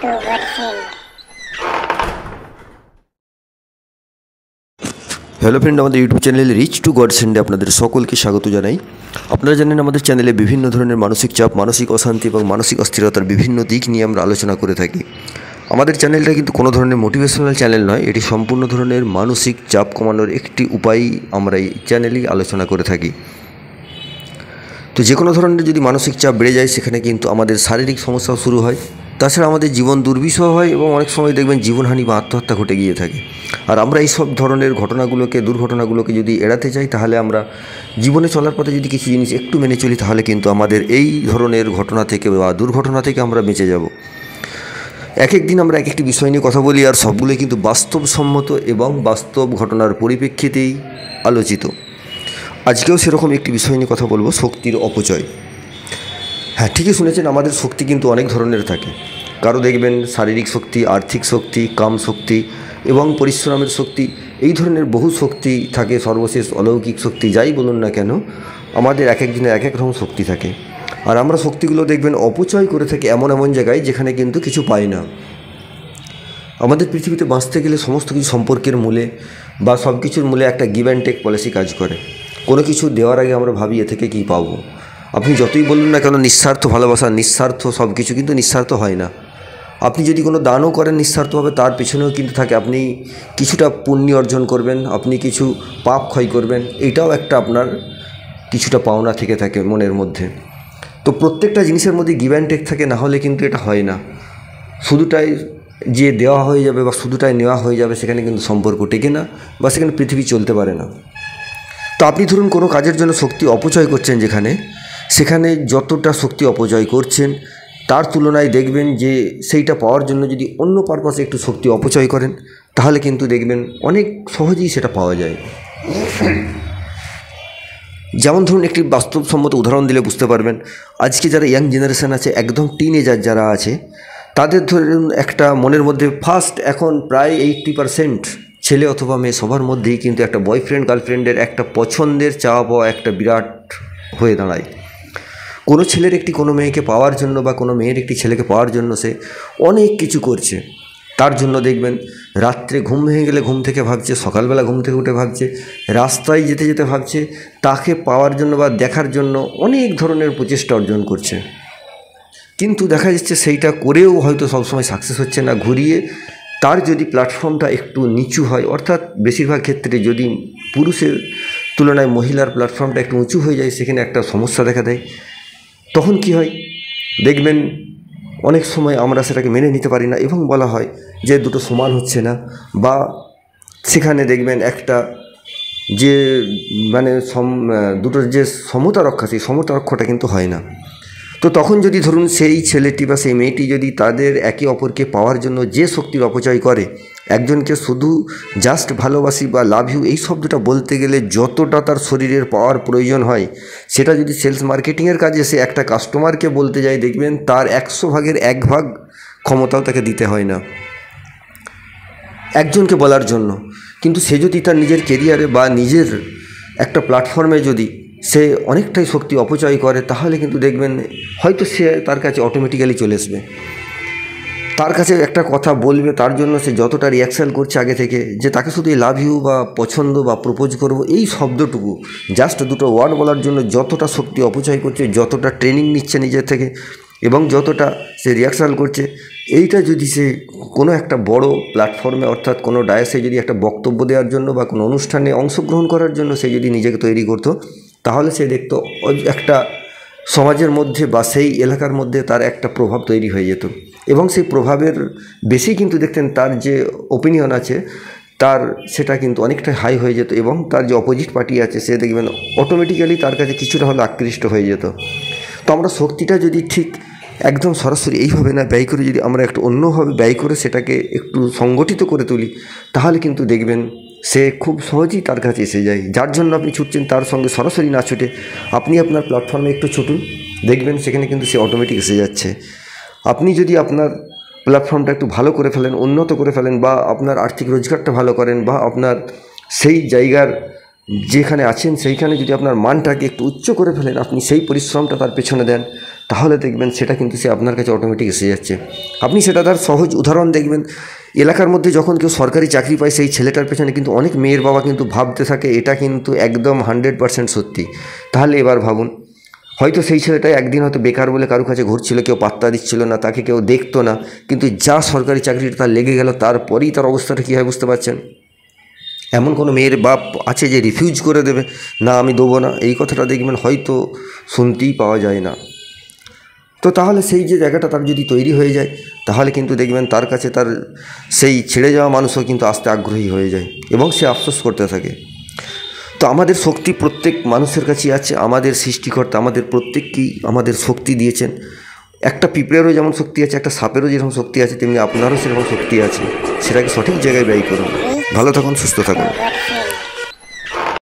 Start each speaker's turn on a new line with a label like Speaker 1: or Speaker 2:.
Speaker 1: Godsend.
Speaker 2: Hello friend, আমাদের YouTube channel rich two গডসেন্ডে আপনাদের সকলকে স্বাগত জানাই। আপনারা জানেন আমাদের চ্যানেলে বিভিন্ন ধরনের মানসিক চাপ, মানসিক অশান্তি এবং মানসিক অস্থিরতার বিভিন্ন দিক নিয়ে আমরা আলোচনা করে থাকি। আমাদের চ্যানেলটা কিন্তু কোনো ধরনের মোটিভেশনাল চ্যানেল নয়, এটি সম্পূর্ণ ধরনের মানসিক চাপ কমানোর একটি উপায় আমরা এই চ্যানেলেই আলোচনা করে থাকি। তো যে কোনো ধরনের যদি মানসিক চাপ বেড়ে যায় সেখানে কিন্তু আমাদের শারীরিক সমস্যাও শুরু হয়, তাছাড়া আমাদের জীবন দুর্বিষহ হয় এবং অনেক সময় দেখবেন জীবনহানি বা আত্মহত্যা ঘটে গিয়ে থাকে। আর আমরা এই সব ধরনের দুর্ঘটনাগুলোকে যদি এড়াতে চাই, তাহলে আমরা জীবনে চলার পথে যদি কিছু জিনিস একটু মেনে চলি, তাহলে কিন্তু আমাদের এই ধরনের ঘটনা থেকে বা দুর্ঘটনা থেকে আমরা বেঁচে যাব। এক দিন আমরা এক একটি বিষয় নিয়ে কথা বলি, আর সবগুলোই কিন্তু বাস্তবসম্মত এবং বাস্তব ঘটনার পরিপ্রেক্ষিতেই আলোচিত। আজকেও সেরকম একটি বিষয় নিয়ে কথা বলবো, শক্তির অপচয়। হ্যাঁ, ঠিকই শুনেছেন, আমাদের শক্তি কিন্তু অনেক ধরনের থাকে। কারো দেখবেন শারীরিক শক্তি, আর্থিক শক্তি, কাম শক্তি এবং পরিশ্রমের শক্তি, এই ধরনের বহু শক্তি থাকে। সর্বশেষ অলৌকিক শক্তি, যাই বলুন না কেন, আমাদের এক একজনের এক এক রকম শক্তি থাকে। আর আমরা শক্তিগুলো দেখবেন অপচয় করে থাকি এমন জায়গায় যেখানে কিন্তু কিছু পাই না। আমাদের পৃথিবীতে বাঁচতে গেলে সমস্ত কিছু সম্পর্কের মূলে বা সব কিছুর মূলে একটা গিভ অ্যান্ড টেক পলিসি কাজ করে। কোনো কিছু দেওয়ার আগে আমরা ভাবি এ থেকে কী পাবো। আপনি যতই বলুন না কেন নিঃস্বার্থ ভালোবাসা, নিঃস্বার্থ সব কিছু, কিন্তু নিঃস্বার্থ হয় না। আপনি যদি কোনো দানও করেন নিঃস্বার্থভাবে, তার পেছনেও কিন্তু থাকে আপনি কিছুটা পুণ্য অর্জন করবেন, আপনি কিছু পাপ ক্ষয় করবেন, এটাও একটা আপনার কিছুটা পাওনা থেকে থাকে মনের মধ্যে। তো প্রত্যেকটা জিনিসের মধ্যে গিভ অ্যান্ড টেক থাকে, না হলে কিন্তু এটা হয় না। শুধুটাই যে দেওয়া হয়ে যাবে বা শুধুটাই নেওয়া হয়ে যাবে, সেখানে কিন্তু সম্পর্ক টেকে না বা সেখানে পৃথিবী চলতে পারে না। তো আপনি ধরুন কোনো কাজের জন্য শক্তি অপচয় করছেন, সেখানে যতটা শক্তি অপচয় করছেন তার তুলনায় দেখবেন যে সেইটা পাওয়ার জন্য যদি অন্য পারপাসে একটু শক্তি অপচয় করেন, তাহলে কিন্তু দেখবেন অনেক সহজেই সেটা পাওয়া যায়। যেমন ধরুন একটি বাস্তবসম্মত উদাহরণ দিলে বুঝতে পারবেন। আজকে যারা ইয়াং জেনারেশান আছে, একদম টিনেজার যারা আছে, তাদের ধরুন একটা মনের মধ্যে ফার্স্ট এখন প্রায় 80% ছেলে অথবা মেয়ে সবার মধ্যেই কিন্তু একটা বয়ফ্রেন্ড গার্লফ্রেন্ডের একটা পছন্দের চাওয়া পাওয়া একটা বিরাট হয়ে দাঁড়ায়। কোনো ছেলের একটি কোনো মেয়েকে পাওয়ার জন্য বা কোনো মেয়ের একটি ছেলেকে পাওয়ার জন্য সে অনেক কিছু করছে। তার জন্য দেখবেন রাত্রে ঘুম ভেঙে গেলে ঘুম থেকে ভাবছে, সকালবেলা ঘুম থেকে উঠে ভাবছে, রাস্তায় যেতে যেতে ভাবছে, তাকে পাওয়ার জন্য বা দেখার জন্য অনেক ধরনের প্রচেষ্টা অর্জন করছে। কিন্তু দেখা যাচ্ছে সেইটা করেও হয়তো সবসময় সাকসেস হচ্ছে না। ঘুরিয়ে তার যদি প্ল্যাটফর্মটা একটু নিচু হয়, অর্থাৎ বেশিরভাগ ক্ষেত্রে যদি পুরুষের তুলনায় মহিলার প্ল্যাটফর্মটা একটু উঁচু হয়ে যায়, সেখানে একটা সমস্যা দেখা দেয়। তখন কি হয় দেখবেন, অনেক সময় আমরা সেটাকে মেনে নিতে পারি না এবং বলা হয় যে দুটো সমান হচ্ছে না, বা সেখানে দেখবেন একটা যে দুটোর যে সমতা রক্ষা, সেই সমতা রক্ষাটা কিন্তু হয় না। তো তখন যদি ধরুন সেই ছেলেটি বা সেই মেয়েটি যদি তাদের একে অপরকে পাওয়ার জন্য যে শক্তির অপচয় করে, একজনকে শুধু জাস্ট ভালোবাসি বা লাভ ইউ এই শব্দটা বলতে গেলে যতটা তার শরীরের পাওয়ার প্রয়োজন হয়, সেটা যদি সেলস মার্কেটিংয়ের কাজে সে একটা কাস্টমারকে বলতে যায়, দেখবেন তার 100 ভাগের 1 ভাগ ক্ষমতাও তাকে দিতে হয় না একজনকে বলার জন্য। কিন্তু সে যদি তার নিজের কেরিয়ারে বা নিজের একটা প্ল্যাটফর্মে যদি সে অনেকটাই শক্তি অপচয় করে, তাহলে কিন্তু দেখবেন হয়তো সে তার কাছে অটোমেটিক্যালি চলে আসবে। তার কাছে একটা কথা বলবে, তার জন্য সে যতটা রিয়াকশান করছে আগে থেকে, যে তাকে শুধু এই লাভ ইউ বা পছন্দ বা প্রপোজ করব এই শব্দটুকু, জাস্ট দুটো ওয়ার্ড বলার জন্য যতটা শক্তি অপচয় করছে, যতটা ট্রেনিং নিচ্ছে নিজের থেকে এবং যতটা সে রিয়াকশান করছে, এইটা যদি সে কোনো একটা বড় প্ল্যাটফর্মে অর্থাৎ কোনো ডায়াসে যদি একটা বক্তব্য দেওয়ার জন্য বা কোনো অনুষ্ঠানে অংশগ্রহণ করার জন্য সে যদি নিজেকে তৈরি করতো, তাহলে সে দেখতো একটা সমাজের মধ্যে বা সেই এলাকার মধ্যে তার একটা প্রভাব তৈরি হয়ে যেত এবং সেই প্রভাবের বেশি কিন্তু দেখতেন তার যে ওপিনিয়ন আছে তার সেটা কিন্তু অনেকটাই হাই হয়ে যেত এবং তার যে অপোজিট পার্টি আছে সে দেখবেন অটোমেটিক্যালি তার কাছে কিছুটা হলে আকৃষ্ট হয়ে যেত। তো আমরা শক্তিটা যদি ঠিক একদম সরাসরি এইভাবে না ব্যয় করে, যদি আমরা একটু অন্যভাবে ব্যয় করে সেটাকে একটু সংগঠিত করে তুলি, তাহলে কিন্তু দেখবেন সে খুব সহজেই তার কাছে এসে যায়। যার জন্য আপনি ছুটছেন তার সঙ্গে সরাসরি না ছুটে আপনি আপনার প্ল্যাটফর্মে একটু ছুটুন, দেখবেন সেখানে কিন্তু সে অটোমেটিক এসে যাচ্ছে। আপনি যদি আপনার প্ল্যাটফর্মটা একটু ভালো করে ফেলেন, উন্নত করে ফেলেন, বা আপনার আর্থিক রোজগারটা ভালো করেন, বা আপনার সেই জায়গার যেখানে আছেন সেইখানে যদি আপনার মানটাকে একটু উচ্চ করে ফেলেন, আপনি সেই পরিশ্রমটা তার পেছনে দেন, তাহলে দেখবেন সেটা কিন্তু সে আপনার কাছে অটোমেটিক এসে যাচ্ছে। আপনি সেটা তার সহজ উদাহরণ দেখবেন, এলাকার মধ্যে যখন কেউ সরকারি চাকরি পায় সেই ছেলেটার পেছনে কিন্তু অনেক মেয়ের বাবা কিন্তু ভাবতে থাকে এটা কিন্তু একদম 100% সত্যি। তাহলে এবার ভাবুন, হয়তো সেই ছেলেটা একদিন হয়তো বেকার বলে কারো কাছে ঘুরছিল, কেউ পাত্তা দিচ্ছিল না, তাকে কেউ দেখতো না, কিন্তু যা সরকারি চাকরিটা তার লেগে গেল তারপরেই তার অবস্থাটা কী হয় বুঝতে পারছেন। এমন কোনো মেয়ের বাপ আছে যে রিফিউজ করে দেবে, না আমি দেবো না, এই কথাটা দেখবেন হয়তো শুনতেই পাওয়া যায় না। তো তাহলে সেই যে জায়গাটা তার যদি তৈরি হয়ে যায়, তাহলে কিন্তু দেখবেন তার কাছে তার সেই ছেড়ে যাওয়া মানুষও কিন্তু আসতে আগ্রহী হয়ে যায় এবং সে আফসোস করতে থাকে। তো আমাদের শক্তি প্রত্যেক মানুষের কাছেই আছে। আমাদের সৃষ্টিকর্তা আমাদের প্রত্যেককেই আমাদের শক্তি দিয়েছেন। একটা পিঁপড়েরও যেমন শক্তি আছে, একটা সাপেরও যেরকম শক্তি আছে, তেমনি আপনারও সেরকম শক্তি আছে। সেটাকে সঠিক জায়গায় ব্যয় করুন। ভালো থাকুন, সুস্থ থাকুন।